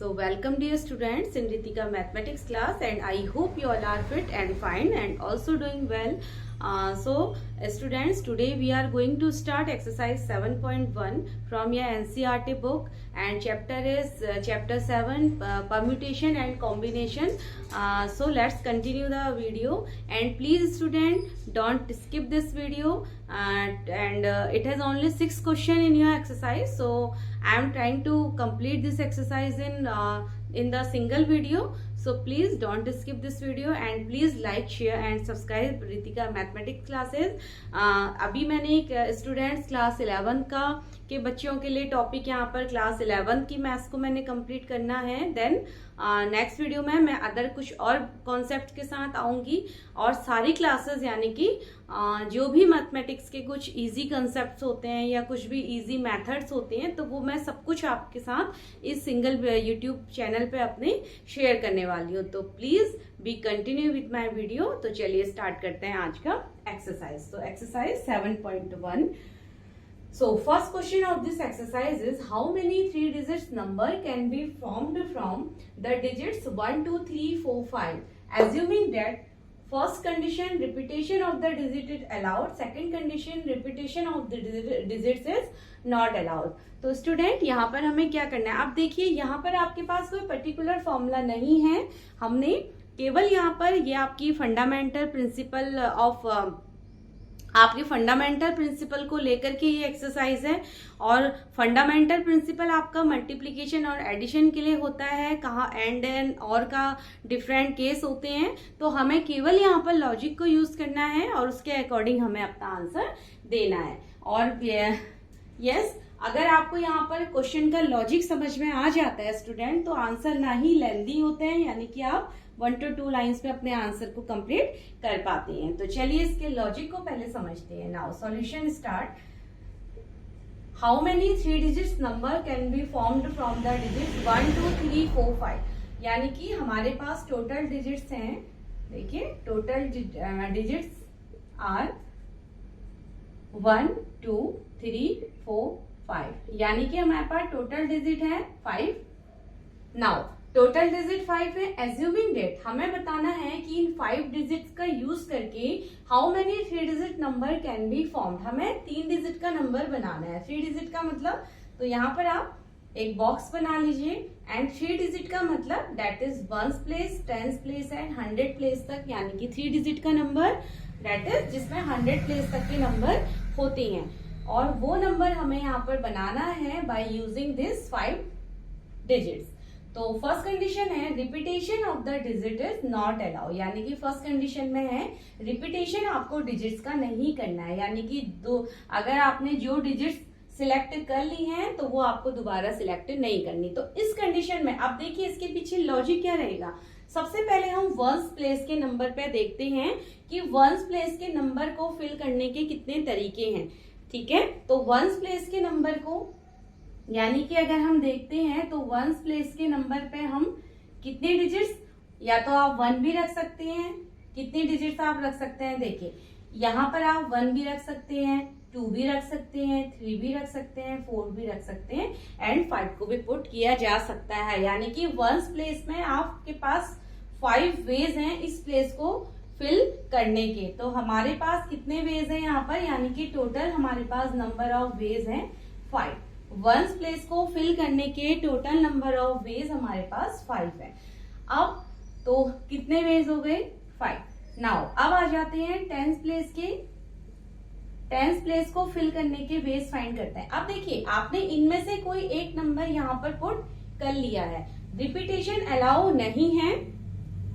So welcome dear students in Ritika mathematics class, and I hope you all are fit and fine and also doing well. Students, today we are going to start exercise 7.1 from your NCERT book, and chapter is chapter 7 permutation and combination. So let's continue the video, and please student don't skip this video, and it has only 6 questions in your exercise. So I am trying to complete this exercise in the single video. So please don't skip this video and please like, share and subscribe Ritika mathematics classes. अभी मैंने एक students class 11 का के बच्चों के लिए topic यहाँ पर क्लास 11 की मैथ्स को मैंने कंप्लीट करना है. देन नेक्स्ट वीडियो में मैं अदर कुछ और कॉन्सेप्ट के साथ आऊंगी, और सारी क्लासेस यानी कि जो भी मैथमेटिक्स के कुछ इजी कॉन्सेप्ट्स होते हैं या कुछ भी इजी मेथड्स होते हैं, तो वो मैं सब कुछ आपके साथ इस सिंगल यूट्यूब चैनल पे अपने शेयर करने वाली हूँ. तो please be continue with my video. तो चलिए स्टार्ट करते हैं आज का एक्सरसाइज. तो exercise 7.1. So first question of this exercise is how many 3 digits number can be formed from the digits 1, 2, 3, 4, 5, assuming that first condition repetition of the digit is allowed, second condition repetition of the digits is not allowed. तो student यहाँ पर हमें क्या करना है, आप देखिए यहाँ पर आपके पास कोई पर्टिकुलर फॉर्मूला नहीं है. हमने केवल यहाँ पर ये आपकी फंडामेंटल प्रिंसिपल ऑफ आपके फंडामेंटल प्रिंसिपल को लेकर के ये एक्सरसाइज है. और फंडामेंटल प्रिंसिपल आपका मल्टीप्लिकेशन और एडिशन के लिए होता है, कहाँ एंड और का डिफरेंट केस होते हैं. तो हमें केवल यहाँ पर लॉजिक को यूज करना है और उसके अकॉर्डिंग हमें अपना आंसर देना है. और यस, अगर आपको यहाँ पर क्वेश्चन का लॉजिक समझ में आ जाता है स्टूडेंट, तो आंसर ना ही लेंदी होते हैं, यानी कि आप 1 to 2 लाइन्स में अपने आंसर को कंप्लीट कर पाते हैं. तो चलिए इसके लॉजिक को पहले समझते हैं. Now solution start. How many 3 digits number can be formed from the digits 1, 2, 3, 4, 5. यानी कि हमारे पास टोटल डिजिट्स हैं. देखिए टोटल डिजिट्स आर 1, 2, 3, 4, 5. यानी कि हमारे पास टोटल डिजिट है 5. नाउ टोटल डिजिट 5 है. एज्यूमिंग डेट हमें बताना है कि इन 5 डिजिट्स का यूज करके how many 3 digit number can be formed. हमें 3 डिजिट का नंबर बनाना है. 3 डिजिट का मतलब, तो यहाँ पर आप एक बॉक्स बना लीजिए. एंड 3 डिजिट का मतलब that is 1s place, 10s place and 100 place तक, यानी कि 3 डिजिट का नंबर दैट इज जिसमें 100 प्लेस तक के नंबर होते हैं. और वो नंबर हमें यहाँ पर बनाना है बाय यूजिंग दिस 5 डिजिट्स. तो फर्स्ट कंडीशन है repetition of the digit is not allow, यानी कि फर्स्ट कंडीशन में है रिपीटेशन आपको डिजिट्स का नहीं करना है. यानी कि अगर आपने जो डिजिट्स सिलेक्ट कर ली हैं तो वो आपको दोबारा सिलेक्ट नहीं करनी. तो इस कंडीशन में अब देखिए इसके पीछे लॉजिक क्या रहेगा. सबसे पहले हम 1s प्लेस के नंबर पे देखते हैं कि 1s प्लेस के नंबर को फिल करने के कितने तरीके हैं. ठीक है, तो 1s प्लेस के नंबर को, यानी कि अगर हम देखते हैं तो 1s प्लेस के नंबर पे हम कितने डिजिट्स, या तो आप 1 भी रख सकते हैं, कितने डिजिट्स आप रख सकते हैं. देखिए यहाँ पर आप 1 भी रख सकते हैं, 2 भी रख सकते हैं, 3 भी रख सकते हैं, 4 भी रख सकते हैं एंड 5 को भी पुट किया जा सकता है. यानी कि 1s प्लेस में आपके पास 5 वेज हैं इस प्लेस को फिल करने के. तो हमारे पास कितने वेज हैं यहाँ पर, यानी कि टोटल हमारे पास नंबर ऑफ वेज हैं 5. 1s प्लेस को फिल करने के टोटल नंबर ऑफ वेज हमारे पास 5 है. अब तो कितने वेज हो गए 5. नाउ अब आ जाते हैं 10s प्लेस के. 10s प्लेस को फिल करने के वेज फाइंड करते हैं. अब देखिए आपने इनमें से कोई एक नंबर यहाँ पर पुट कर लिया है, रिपीटेशन अलाउ नहीं है.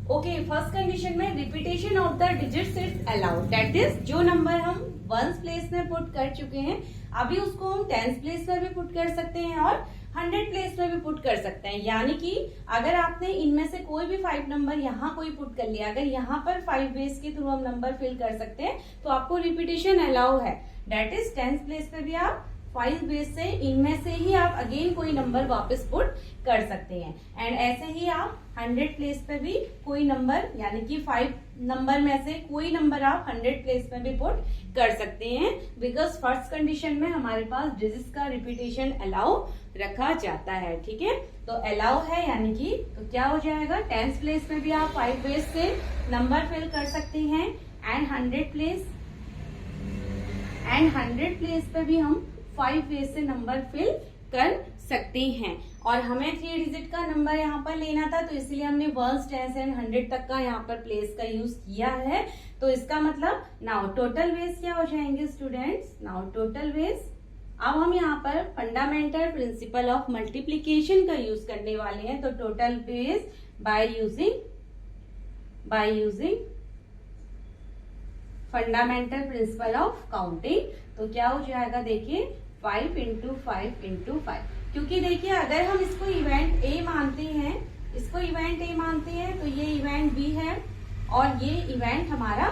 ओके, फर्स्ट कंडीशन में repetition of the digits is allowed, that is जो नंबर हम 1s प्लेस में पुट कर चुके हैं अभी उसको हम 10s प्लेस में भी पुट कर सकते हैं और 100 प्लेस में भी पुट कर सकते हैं. यानी कि अगर आपने इनमें से कोई भी 5 नंबर यहाँ कोई पुट कर लिया, अगर यहाँ पर 5 वेज के थ्रू हम नंबर फिल कर सकते हैं तो आपको रिपीटेशन अलाउ है. दैट इज 10s प्लेस पे भी आप 5 वेज से इनमें से ही आप अगेन कोई नंबर वापस पुट कर सकते हैं। एंड ऐसे ही आप 100 प्लेस पे भी कोई नंबर यानी कि 5 नंबर में से कोई नंबर आप 100 प्लेस पे भी पुट कर सकते हैं, बिकॉज फर्स्ट कंडीशन में हमारे पास डिजिट्स का रिपीटेशन अलाउ रखा जाता है। ठीक है, तो अलाउ है यानी कि तो क्या हो जाएगा, 10th प्लेस में भी आप 5 वेज से नंबर फिल कर सकते हैं एंड 100 प्लेस पे भी हम 5 वेज से नंबर फिल कर सकते हैं। और हमें 3 डिजिट का नंबर यहाँ पर लेना था, तो इसलिए हमने 1s 10s एंड 100 तक का यहाँ पर प्लेस का यूज किया है। तो इसका मतलब नाउ टोटल वेज क्या हो जाएंगे स्टूडेंट्स, नाउ टोटल वेज अब हम यहाँ पर फंडामेंटल प्रिंसिपल ऑफ मल्टीप्लीकेशन का यूज करने वाले हैं। तो total veg by using fundamental principle of counting, तो क्या हो जाएगा देखिए 5 इंटू 5 इंटू 5। क्योंकि देखिए अगर हम इसको इवेंट ए मानते हैं तो ये इवेंट बी है और ये इवेंट हमारा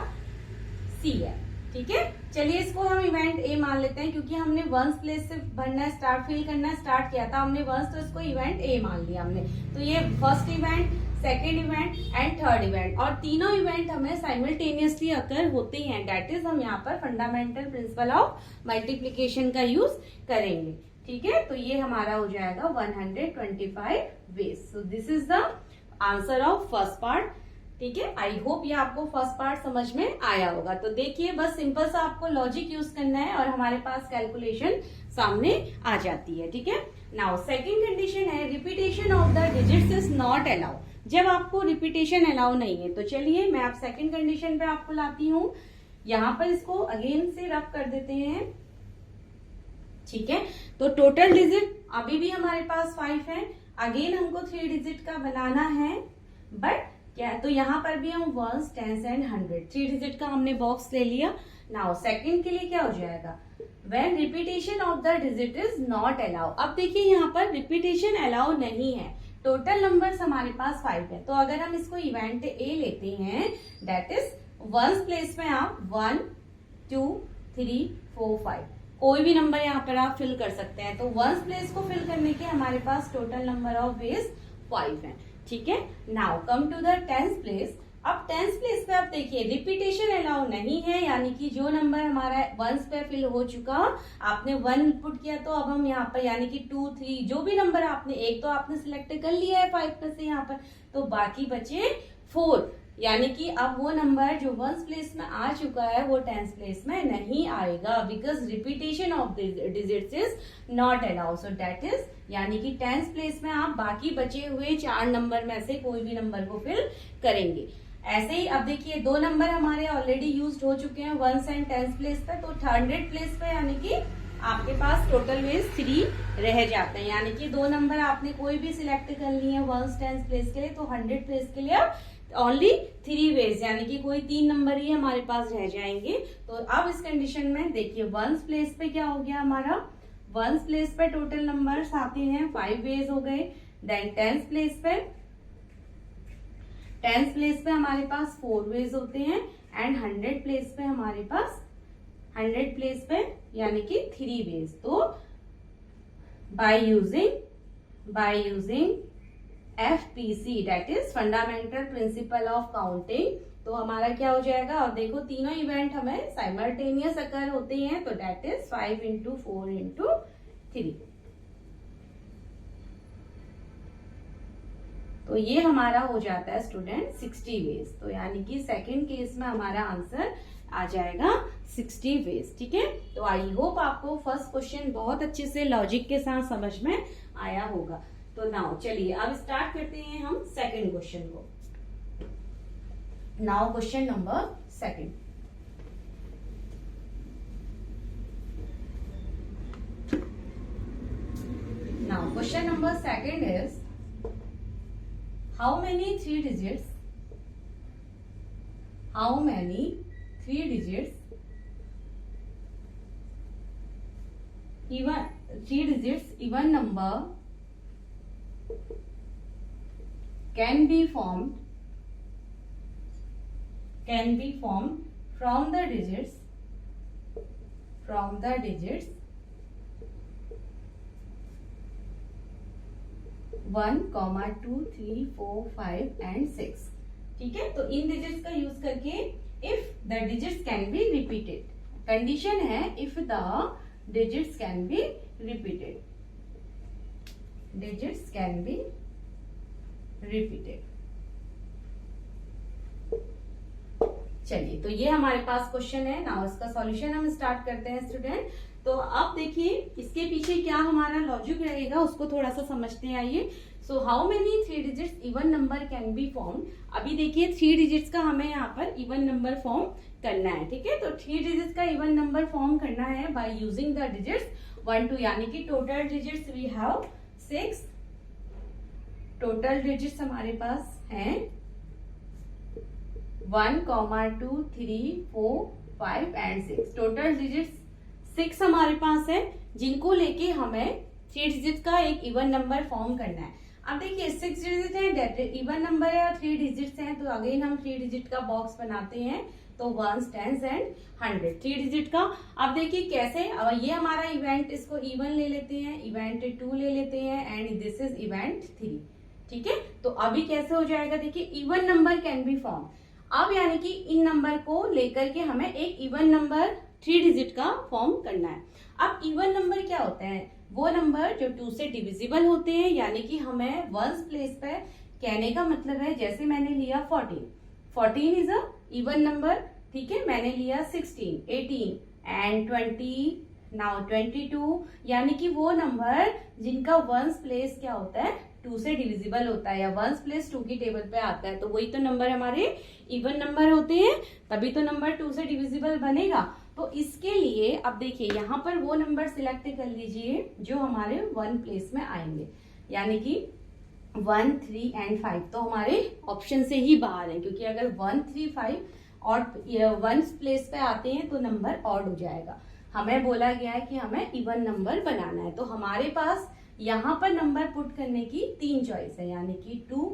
सी है। ठीक है, चलिए इसको हम इवेंट ए मान लेते हैं, क्योंकि हमने 1s प्लेस से भरना फिल करना स्टार्ट किया था हमने 1s, तो इसको इवेंट ए मान लिया हमने। तो ये first event, second event and third event, और तीनों इवेंट हमें साइमल्टेनियसली अकर होते हैं। दैट इज हम यहाँ पर फंडामेंटल प्रिंसिपल ऑफ मल्टीप्लीकेशन का यूज करेंगे। ठीक है, तो ये हमारा हो जाएगा 125 ways. So this is the answer of first part. ठीक है, आई होप ये आपको फर्स्ट पार्ट समझ में आया होगा। तो देखिए बस सिंपल सा आपको लॉजिक यूज करना है और हमारे पास कैलकुलेशन सामने आ जाती है। ठीक है, नाउ सेकंड कंडीशन है repetition of the digits is not allow. जब आपको रिपीटेशन अलाउ नहीं है, तो चलिए मैं आप सेकंड कंडीशन पे आपको लाती हूँ। यहाँ पर इसको अगेन से रब कर देते हैं। ठीक है, तो टोटल डिजिट अभी भी हमारे पास 5 है, अगेन हमको 3 डिजिट का बनाना है, बट क्या तो यहाँ पर भी हम 1s 10s एंड 100 3 डिजिट का हमने बॉक्स ले लिया। नाउ सेकंड के लिए क्या हो जाएगा, when repetition of the digit is not allow. अब देखिए यहाँ पर रिपीटेशन अलाउ नहीं है, टोटल नंबर्स हमारे पास 5 है। तो अगर हम इसको इवेंट ए लेते हैं, दैट इज 1s प्लेस में आप 1 2 3 4 5 कोई भी नंबर यहाँ पर आप फिल कर सकते हैं। तो 1s प्लेस को फिल करने के हमारे पास टोटल नंबर ऑफ वेज 5 है। ठीक है, now come to the 10th place. अब 10th प्लेस पे आप देखिए रिपीटेशन अलाउ नहीं है, यानी कि जो नंबर हमारा 1s पे फिल हो चुका, आपने 1 पुट किया, तो अब हम यहाँ पर यानी कि 2 3 जो भी नंबर आपने एक तो आपने सिलेक्ट कर लिया है 5 में से यहाँ पर, तो बाकी बचे 4, यानी कि अब वो नंबर जो 1s प्लेस में आ चुका है वो 10th प्लेस में नहीं आएगा, because repetition of digits is not allow. So that is यानी कि 10th प्लेस में आप बाकी बचे हुए 4 नंबर में से कोई भी नंबर को फिल करेंगे। ऐसे ही अब देखिए 2 नंबर हमारे ऑलरेडी यूज्ड हो चुके हैं 1s एंड 10th प्लेस पे, तो 100 प्लेस पे यानी कि आपके पास टोटल वेज 3 रह जाते हैं, यानी कि 2 नंबर आपने कोई भी सिलेक्ट कर लिए हैं 1s 10th प्लेस के लिए, तो 100 प्लेस के लिए ओनली 3 वेज यानी कि कोई 3 नंबर ही हमारे पास रह जाएंगे। तो अब इस कंडीशन में देखिए 1s प्लेस पे क्या हो गया हमारा, 1s प्लेस पे टोटल नंबर्स आते हैं 5 वेज हो गए। देन 10th प्लेस पे हमारे पास 4 वेज होते हैं एंड 100 प्लेस पे हमारे पास 100 प्लेस पे यानी कि 3 वेज। तो by using FPC that is fundamental principle of counting, तो हमारा क्या हो जाएगा, और देखो तीनों इवेंट हमें साइमल्टेनियस अकर होते हैं, तो दैट इज 5 इंटू 4 इंटू 3। तो ये हमारा हो जाता है स्टूडेंट 60 वेज। तो यानी कि सेकंड केस में हमारा आंसर आ जाएगा 60 वेज। ठीक है, तो आई होप आपको फर्स्ट क्वेश्चन बहुत अच्छे से लॉजिक के साथ समझ में आया होगा। तो नाउ चलिए अब स्टार्ट करते हैं हम सेकंड क्वेश्चन को। Now question number 2। Now question number 2 is how many 3 digits even number can be formed from the digits 1, 2, 3, 4, 5 and 6। ठीक है, तो इन डिजिट्स का यूज करके if the digits can be repeated, condition है if the digits can be repeated, digits can be repeated. चलिए, तो ये हमारे पास क्वेश्चन है। नाउ इसका सॉल्यूशन हम स्टार्ट करते हैं स्टूडेंट। तो अब देखिए इसके पीछे क्या हमारा लॉजिक रहेगा उसको थोड़ा सा समझते हैं। आइए, so how many 3 digits even number can be form. अभी देखिए 3 डिजिट्स का हमें यहाँ पर इवन नंबर फॉर्म करना है। ठीक है, तो 3 डिजिट्स का इवन नंबर फॉर्म करना है बाय यूजिंग द डिजिट्स 1 2, यानी कि total digits we have 6। Total digits हमारे पास हैं 1, 2, 3, 4, 5 एंड 6। टोटल डिजिट्स 6 हमारे पास है, जिनको लेके हमें 3 डिजिट का एक इवन नंबर फॉर्म करना है। अब देखिए 6 डिजिट है, इवन नंबर है और 3 डिजिट्स हैं, तो अगेन हम 3 डिजिट का बॉक्स बनाते हैं। तो 1s, 10s एंड 100 3 डिजिट का। अब देखिए कैसे, अब ये हमारा इवेंट, इसको इवन ले लेते हैं, इवेंट 2 ले लेते हैं एंड दिस इज इवेंट 3। ठीक है, तो अभी कैसे हो जाएगा, देखिए even number can be form. अब यानी कि इन नंबर को लेकर के हमें एक इवन नंबर 3 डिजिट का फॉर्म करना है। अब इवन नंबर क्या होते हैं, वो नंबर जो 2 से डिविजिबल होते हैं, यानी कि हमें वंस प्लेस पे कहने का मतलब है, जैसे मैंने लिया 14 इज अ इवन नंबर। ठीक है, मैंने लिया 16, 18 एंड 20, नाउ 22, यानी कि वो नंबर जिनका वंस प्लेस क्या होता है 2 से डिविजिबल होता है या वंस प्लेस 2 की टेबल पे आता है, तो वही तो नंबर हमारे इवन नंबर होते हैं, तभी तो नंबर 2 से डिविजिबल बनेगा। तो इसके लिए अब देखिए यहाँ पर वो नंबर सिलेक्ट कर लीजिए जो हमारे 1 प्लेस में आएंगे, यानी कि 1, 3 एंड 5 तो हमारे ऑप्शन से ही बाहर है, क्योंकि अगर 1, 3, 5 और 1 प्लेस पे आते हैं तो नंबर ऑड हो जाएगा। हमें बोला गया है कि हमें इवन नंबर बनाना है, तो हमारे पास यहाँ पर नंबर पुट करने की 3 चॉइस है, यानी कि 2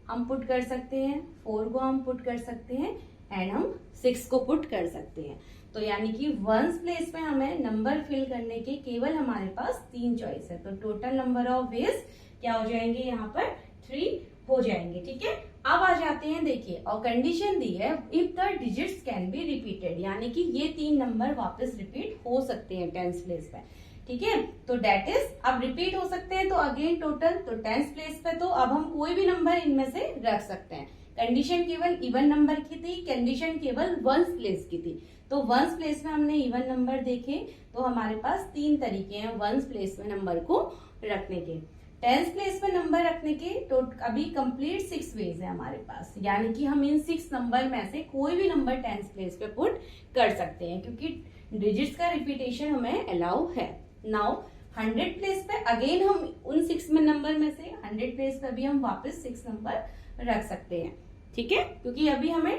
हम पुट कर सकते हैं, 4 को हम पुट कर सकते हैं एंड हम 6 को पुट कर सकते हैं। तो यानी कि वंस प्लेस में हमें नंबर फिल करने के केवल हमारे पास 3 चॉइस है, तो टोटल नंबर ऑफ वेज क्या हो जाएंगे, यहाँ पर 3 हो जाएंगे। ठीक है, अब आ जाते हैं, देखिए और कंडीशन दी है if the digits can be repeated, यानी कि ये 3 नंबर वापस रिपीट हो सकते हैं 10th प्लेस पे। ठीक है, तो डेट इज अब रिपीट हो सकते हैं, तो अगेन टोटल, तो 10th प्लेस पे तो अब हम कोई भी नंबर इनमें से रख सकते हैं। कंडीशन केवल इवन नंबर की थी, कंडीशन केवल वंस प्लेस की थी, तो वंस प्लेस में हमने इवन नंबर देखे, तो हमारे पास 3 तरीके हैं वंस प्लेस में नंबर को रखने के। 10th प्लेस में नंबर रखने के तो अभी कंप्लीट 6 वेज है हमारे पास, यानी कि हम इन 6 नंबर में से कोई भी नंबर 10th प्लेस पे पुट कर सकते हैं, क्योंकि डिजिट्स का रिपीटेशन हमें अलाउ है। नाउ 100 प्लेस पे अगेन हम उन 6 में नंबर में से 100 प्लेस पे भी हम वापस 6 नंबर रख सकते हैं। ठीक है, क्योंकि अभी हमें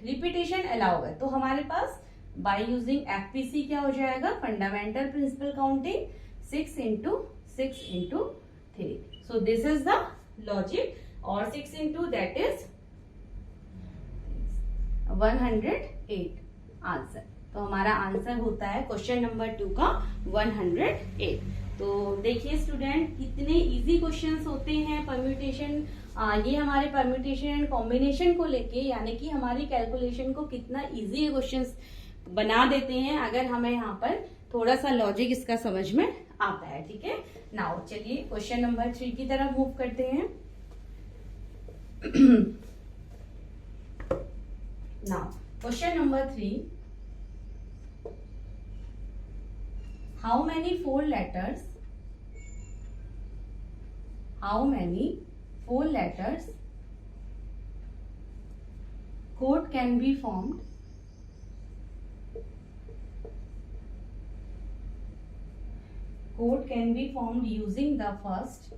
रिपीटेशन अलाउ है, तो हमारे पास बाय यूजिंग एफपीसी क्या हो जाएगा, fundamental principle counting 6 into 6 into 3। So this is the logic, और 6 into that is 108 आंसर। तो हमारा आंसर होता है क्वेश्चन नंबर 2 का 108। तो देखिए स्टूडेंट, कितने इजी क्वेश्चंस होते हैं परम्यूटेशन, ये हमारे परम्यूटेशन एंड कॉम्बिनेशन को लेके, यानी कि हमारी कैलकुलेशन को कितना इजी क्वेश्चंस बना देते हैं अगर हमें यहाँ पर थोड़ा सा लॉजिक इसका समझ में आता है। ठीक है, नाउ चलिए क्वेश्चन नंबर 3 की तरफ मूव करते हैं। Now question number 3, how many 4 letters code can be formed using the first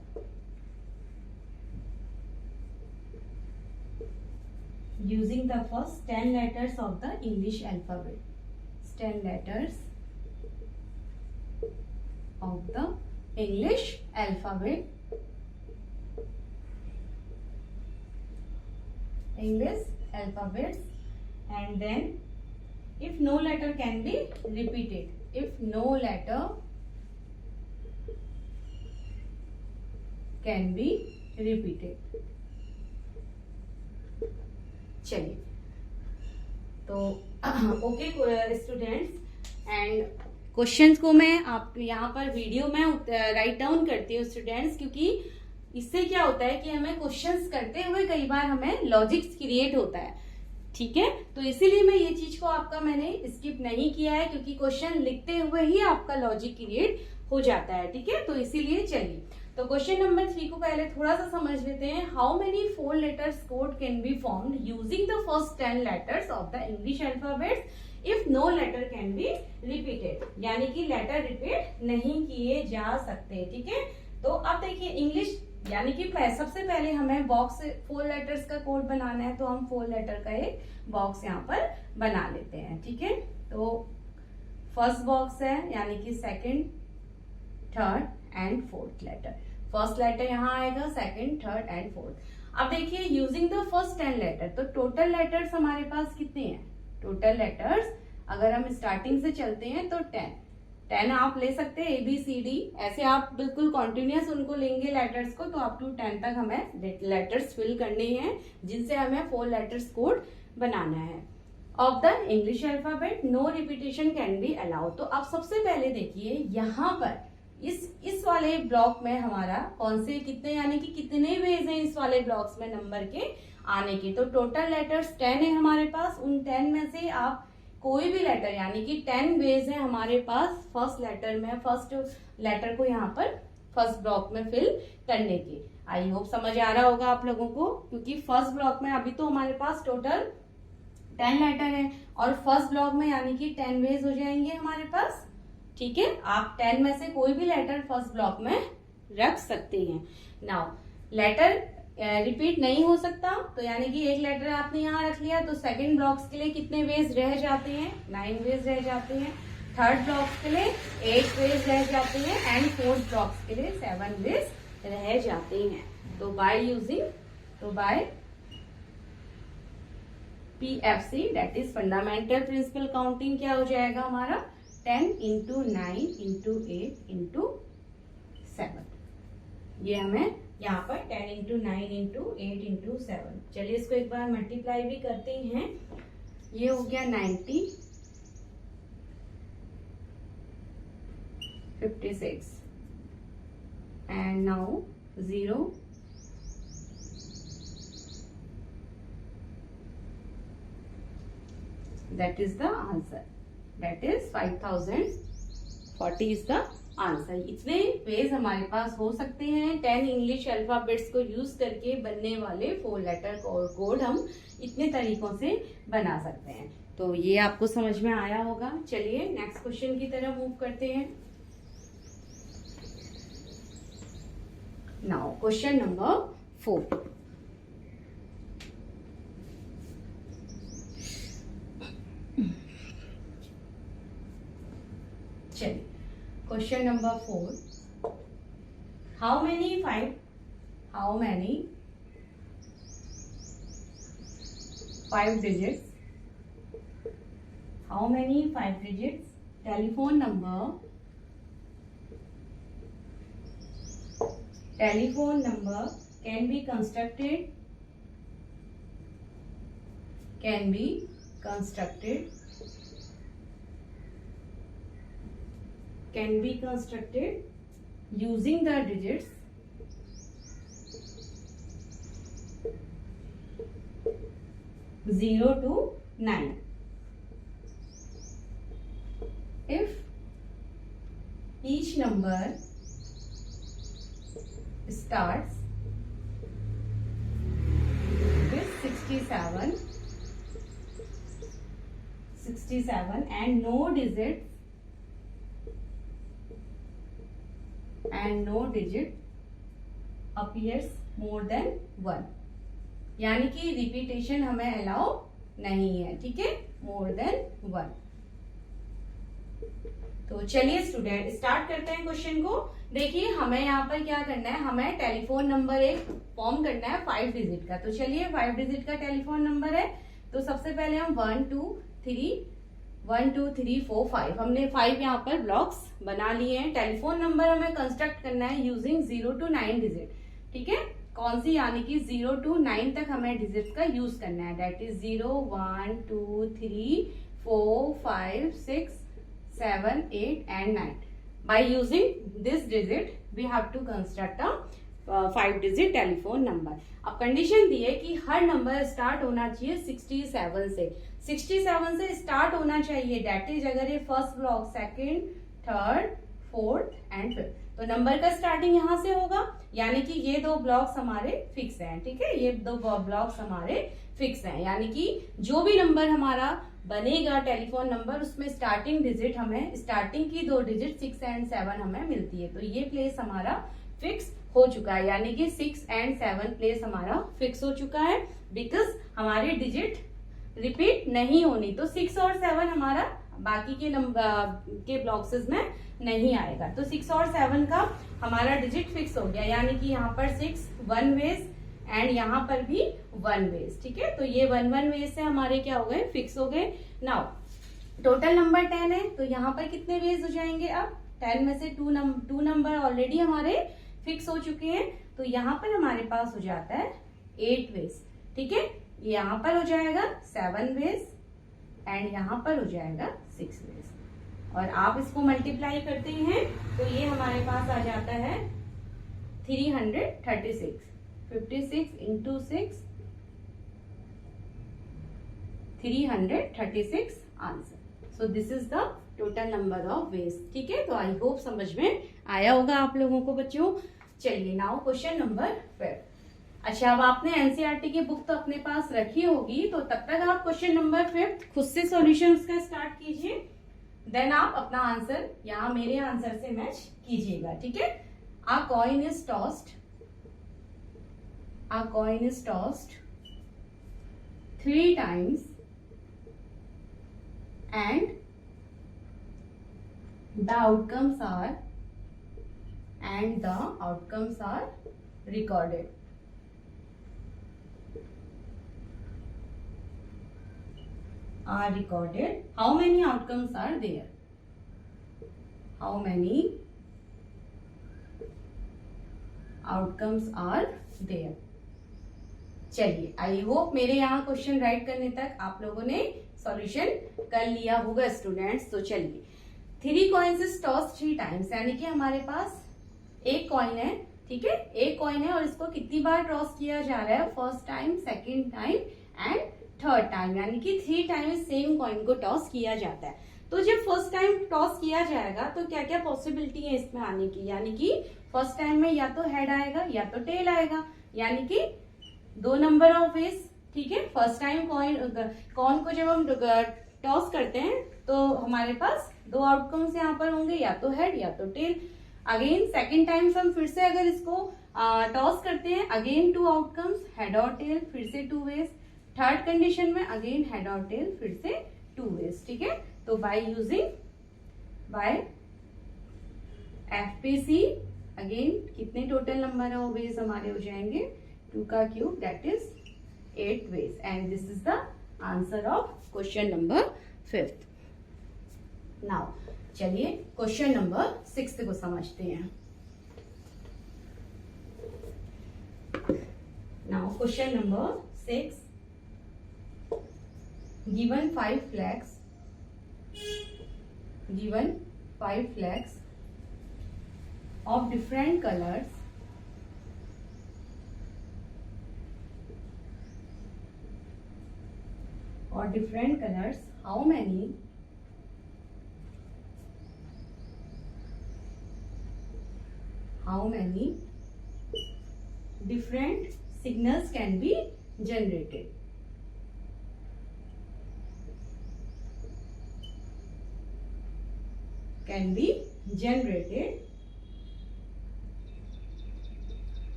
10 letters of the English alphabet. 10 letters of the English alphabet, and then if no letter can be repeated, if no letter can be repeated. चलिए, तो okay students, and questions को मैं आप यहाँ पर video में write down करती हूँ स्टूडेंट्स, क्योंकि इससे क्या होता है कि हमें क्वेश्चंस करते हुए कई बार हमें लॉजिक्स क्रिएट होता है, ठीक है। तो इसीलिए मैं ये चीज को आपका मैंने स्किप नहीं किया है, क्योंकि क्वेश्चन लिखते हुए ही आपका लॉजिक क्रिएट हो जाता है, ठीक है। तो इसीलिए चलिए, तो क्वेश्चन नंबर 3 को पहले थोड़ा सा समझ लेते हैं। How many 4 letters code can be formed using the first 10 letters of the English alphabets if no letter can be repeated, यानी कि लेटर रिपीट नहीं किए जा सकते, ठीक है। तो अब देखिए इंग्लिश, यानी कि सबसे पहले हमें बॉक्स 4 लेटर्स का कोड बनाना है, तो हम 4 लेटर का एक बॉक्स यहाँ पर बना लेते हैं, ठीक है। तो फर्स्ट बॉक्स है, यानी कि second, third and fourth letter. First letter यहाँ आएगा, सेकंड, थर्ड एंड फोर्थ। अब देखिए यूजिंग द फर्स्ट 10 लेटर, तो टोटल लेटर्स हमारे पास कितने हैं? टोटल लेटर्स अगर हम स्टार्टिंग से चलते हैं तो 10 आप ले सकते हैं, ABCD, ऐसे आप बिल्कुल कॉन्टिन्यूस उनको लेंगे लेटर्स को, तो अप टू 10 तक हमें लेटर्स फिल करने हैं, जिनसे हमें 4 लेटर्स कोड बनाना है। Of the English alphabet no repetition can be allowed. तो अब सबसे पहले देखिए यहाँ पर इस वाले ब्लॉक में हमारा कौन से कितने, यानी कि कितने वेज हैं इस वाले ब्लॉक्स में नंबर के आने के। तो टोटल लेटर्स 10 है हमारे पास, उन 10 में से आप कोई भी लेटर, यानी कि 10 वेज है हमारे पास फर्स्ट लेटर में, फर्स्ट लेटर को यहाँ पर फर्स्ट ब्लॉक में फिल करने की। आई होप समझ आ रहा होगा आप लोगों को, क्योंकि फर्स्ट ब्लॉक में अभी तो हमारे पास टोटल 10 लेटर है, और फर्स्ट ब्लॉक में यानी कि 10 वेज हो जाएंगे हमारे पास, ठीक है। आप 10 में से कोई भी लेटर फर्स्ट ब्लॉक में रख सकते हैं। नाउ लेटर रिपीट नहीं हो सकता, तो यानी कि एक लेटर आपने यहाँ रख लिया, तो सेकंड ब्लॉक्स के लिए कितने वेज रह जाते हैं? 9 वेज रह जाते हैं। थर्ड ब्लॉक्स के लिए 8 वेज रह जाते हैं, एंड फोर्थ ब्लॉक्स के लिए 7 वेज रह जाते हैं। तो by PFC, that is fundamental principle counting, क्या हो जाएगा हमारा? 10 into 9 into 8 into 7। ये हमें यहाँ पर 10 into 9 into 8 into 7। चलिए इसको एक बार मल्टीप्लाई भी करते हैं। ये हो गया 90, 56 and now 0, that is the answer, that is 5040 is the answer. इतने वेज हमारे पास हो सकते हैं 10 इंग्लिश अल्फाबेट्स को यूज करके बनने वाले 4 लेटर कोड हम इतने तरीकों से बना सकते हैं। तो ये आपको समझ में आया होगा। चलिए नेक्स्ट क्वेश्चन की तरफ मूव करते हैं। Now question number 4। चलिए question number 4। How many 5 digits telephone number can be constructed using the digits 0 to 9 if each number starts with 67 and no digit appears more than 1, यानी कि repetition हमें allow नहीं है, ठीक है, मोर देन 1। तो चलिए स्टूडेंट स्टार्ट करते हैं क्वेश्चन को। देखिए हमें यहाँ पर क्या करना है, हमें टेलीफोन नंबर एक फॉर्म करना है 5 डिजिट का। तो चलिए 5 डिजिट का टेलीफोन नंबर है, तो सबसे पहले हम 1 2 3 4 5 हमने 5 यहाँ पर ब्लॉक्स बना लिए हैं। टेलीफोन नंबर हमें कंस्ट्रक्ट करना है यूजिंग 0 to 9 डिजिट। ठीक है, कौन सी, यानी कि 0 to 9 तक हमें डिजिट का यूज करना है, that is 0 1 2 3 4 5 6 7 8 and 9. By using this digit we have to construct a 5-digit telephone number. अब कंडीशन दी है कि हर नंबर स्टार्ट होना चाहिए 67 से, 67 से स्टार्ट होना चाहिए, दैट इज अगर ये first block, second, third, fourth and fifth, तो नंबर का स्टार्टिंग यहाँ से होगा, यानी कि ये दो ब्लॉक्स हमारे फिक्स हैं. ठीक है, ये दो ब्लॉक्स हमारे फिक्स हैं, यानी कि जो भी नंबर हमारा बनेगा टेलीफोन नंबर, उसमें स्टार्टिंग डिजिट हमें, स्टार्टिंग की दो डिजिट 6 and 7 हमें मिलती है. तो ये प्लेस हमारा फिक्स हो चुका है, यानी कि 6 and 7 प्लेस हमारा फिक्स हो चुका है, बिकॉज हमारे डिजिट रिपीट नहीं होनी. तो 6 और 7 हमारा बाकी के नंबर के ब्लॉक्सेस में नहीं आएगा. तो 6 और 7 का हमारा डिजिट फिक्स हो गया, यानी कि यहाँ पर 6 1 वेज एंड यहाँ पर भी 1 वेज. ठीक है, तो ये 1 वेज से हमारे क्या हो गए, फिक्स हो गए. नाउ टोटल नंबर 10 है, तो यहाँ पर कितने वेज हो जाएंगे, अब 10 में से 2 नंबर ऑलरेडी हमारे फिक्स हो चुके हैं, तो यहाँ पर हमारे पास हो जाता है 8 वेज. ठीक है, यहाँ पर हो जाएगा 7 वेज एंड यहाँ पर हो जाएगा 6 वेज, और आप इसको मल्टीप्लाई करते हैं तो ये हमारे पास आ जाता है 336. 56 into 6, 336 answer. So this is the total number of veg. ठीक है, तो आई होप समझ में आया होगा आप लोगों को बच्चों. चलिए नाउ क्वेश्चन नंबर 5. अच्छा, अब आपने एनसीईआरटी की बुक तो अपने पास रखी होगी, तो तब तक आप क्वेश्चन नंबर 5 खुद से सॉल्यूशन का स्टार्ट कीजिए, देन आप अपना आंसर यहाँ मेरे आंसर से मैच कीजिएगा. ठीक है, a coin is tossed, a coin is tossed 3 times and the outcomes are recorded. Are recorded. How many outcomes are there? How many outcomes are there? चलिए, आई होप मेरे यहाँ question right करने तक आप लोगों ने सॉल्यूशन कर लिया होगा स्टूडेंट्स. तो चलिए, 3 कॉइन्स इज टॉस 3 टाइम्स, यानी कि हमारे पास एक कॉइन है. ठीक है, एक कॉइन है और इसको कितनी बार टॉस किया जा रहा है, first time, second time and third time, यानी कि 3 टाइम सेम कॉइन को टॉस किया जाता है. तो जब फर्स्ट टाइम टॉस किया जाएगा तो क्या क्या पॉसिबिलिटी है इसमें आने की, यानी कि फर्स्ट टाइम में या तो हेड आएगा या तो टेल आएगा, यानी कि 2 नंबर ऑफ वेज. ठीक है, फर्स्ट टाइम कॉइन को जब हम टॉस करते हैं तो हमारे पास 2 आउटकम्स यहाँ पर होंगे, या तो हेड या तो टेल. अगेन सेकेंड टाइम हम फिर से अगर इसको टॉस करते हैं, अगेन 2 आउटकम्स, हेड और टेल, फिर से 2 वेज. थर्ड कंडीशन में अगेन हेड और टेल, फिर से 2 वेज. ठीक है, तो बाय एफपीसी अगेन कितने टोटल नंबर ऑफ वेज हमारे हो जाएंगे, 2 का cube, that is 8 ways. And this is the answer of question number 5. Now चलिए क्वेश्चन नंबर 6 को समझते हैं. Now question number 6, given 5 flags of different colors how many different signals can be generated?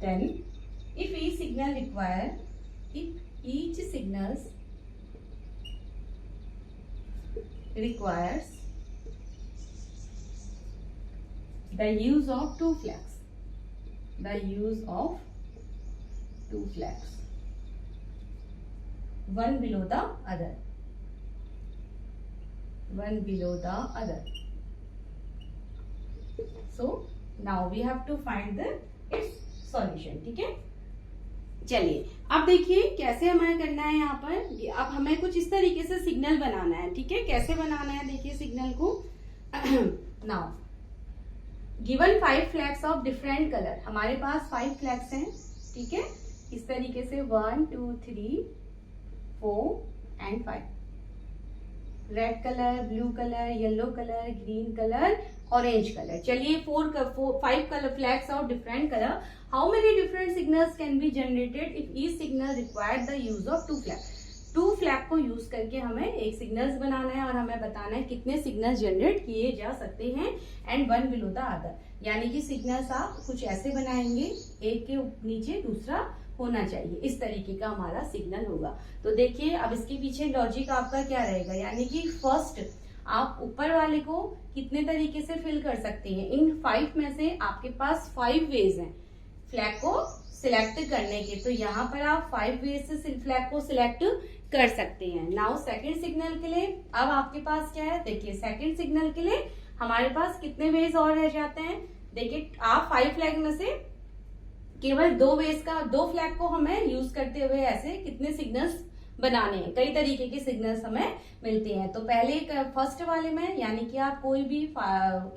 Then if each signal requires the use of 2 flags, one below the other. So now we have to find its solution. ठीक है, चलिए अब देखिए कैसे हमें करना है। यहाँ पर अब हमें कुछ इस तरीके से सिग्नल बनाना है। ठीक है, कैसे बनाना है देखिए सिग्नल को। Now given 5 flags of different colour, हमारे पास 5 फ्लैग्स हैं। ठीक है, इस तरीके से 1 2 3 4 and 5, red colour, blue colour, yellow colour, green colour, orange colour. चलिए 5 colour flags of different colour, how many different signals can be generated if each signal required the use of 2 flag. 2 flag को use करके हमें एक signals बनाना है और हमें बताना है कितने सिग्नल्स जनरेट किए जा सकते हैं एंड 1 बिलो द अदर। यानी कि सिग्नल्स आप कुछ ऐसे बनाएंगे, एक के नीचे दूसरा होना चाहिए, इस तरीके का हमारा सिग्नल होगा। तो देखिए अब इसके पीछे लॉजिक आपका क्या रहेगा, यानी कि फर्स्ट आप ऊपर वाले को कितने तरीके से फिल कर सकते हैं। इन 5 में से आपके पास 5 वेज हैं फ्लैग को सिलेक्ट करने के, तो यहाँ पर आप 5 वेज से फ्लैग को सिलेक्ट कर सकते हैं। नाउ सेकंड सिग्नल के लिए अब आपके पास क्या है, देखिए सेकंड सिग्नल के लिए हमारे पास कितने वेज और रह जाते हैं। देखिए आप 5 फ्लैग में से केवल 2 फ्लैग को हमें यूज करते हुए ऐसे कितने सिग्नल्स बनाने हैं, कई तरीके के सिग्नल्स हमें मिलते हैं। तो पहले फर्स्ट वाले में यानी कि आप कोई भी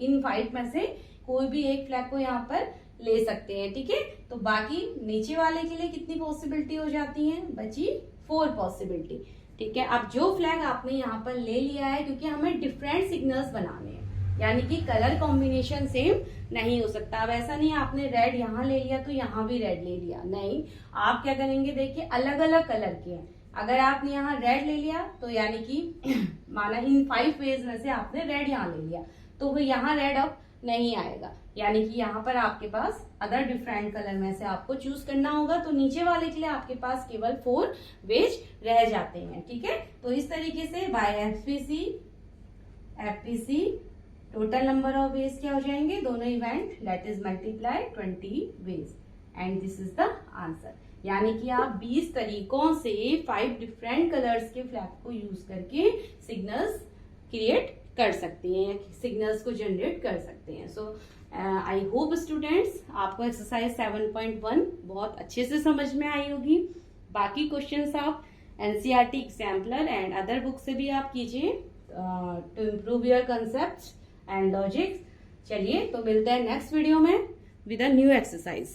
इन 5 में से कोई भी एक फ्लैग को यहाँ पर ले सकते हैं। ठीक है, तो बाकी नीचे वाले के लिए कितनी पॉसिबिलिटी हो जाती है, बची 4 पॉसिबिलिटी। ठीक है, अब जो फ्लैग आपने यहाँ पर ले लिया है, क्योंकि हमें डिफरेंट सिग्नल्स बनाने हैं, यानी कि कलर कॉम्बिनेशन सेम नहीं हो सकता। अब ऐसा नहीं आपने रेड यहाँ ले लिया तो यहाँ भी रेड ले लिया, नहीं, आप क्या करेंगे, देखिए अलग अलग कलर के हैं। अगर आपने यहाँ रेड ले लिया तो यानी कि माना इन 5 वेज में से आपने रेड यहाँ ले लिया, तो वो यहाँ रेड अब नहीं आएगा, यानी कि यहाँ पर आपके पास अदर डिफरेंट कलर में से आपको चूज करना होगा। तो नीचे वाले के लिए आपके पास केवल 4 वेज रह जाते हैं। ठीक है, तो इस तरीके से by FPC total number of ways क्या हो जाएंगे, दोनों event that is multiply 20 ways and this is the answer. यानी कि आप 20 तरीकों से 5 डिफरेंट कलर्स के फ्लैग को यूज करके सिग्नल्स क्रिएट कर सकते हैं, सिग्नल्स को जनरेट कर सकते हैं। सो आई होप स्टूडेंट्स आपको एक्सरसाइज 7.1 बहुत अच्छे से समझ में आई होगी। बाकी क्वेश्चंस आप NCERT exemplar and other book से भी आप कीजिए to improve your concept and logics. चलिए तो मिलते हैं नेक्स्ट वीडियो में विद अ न्यू एक्सरसाइज।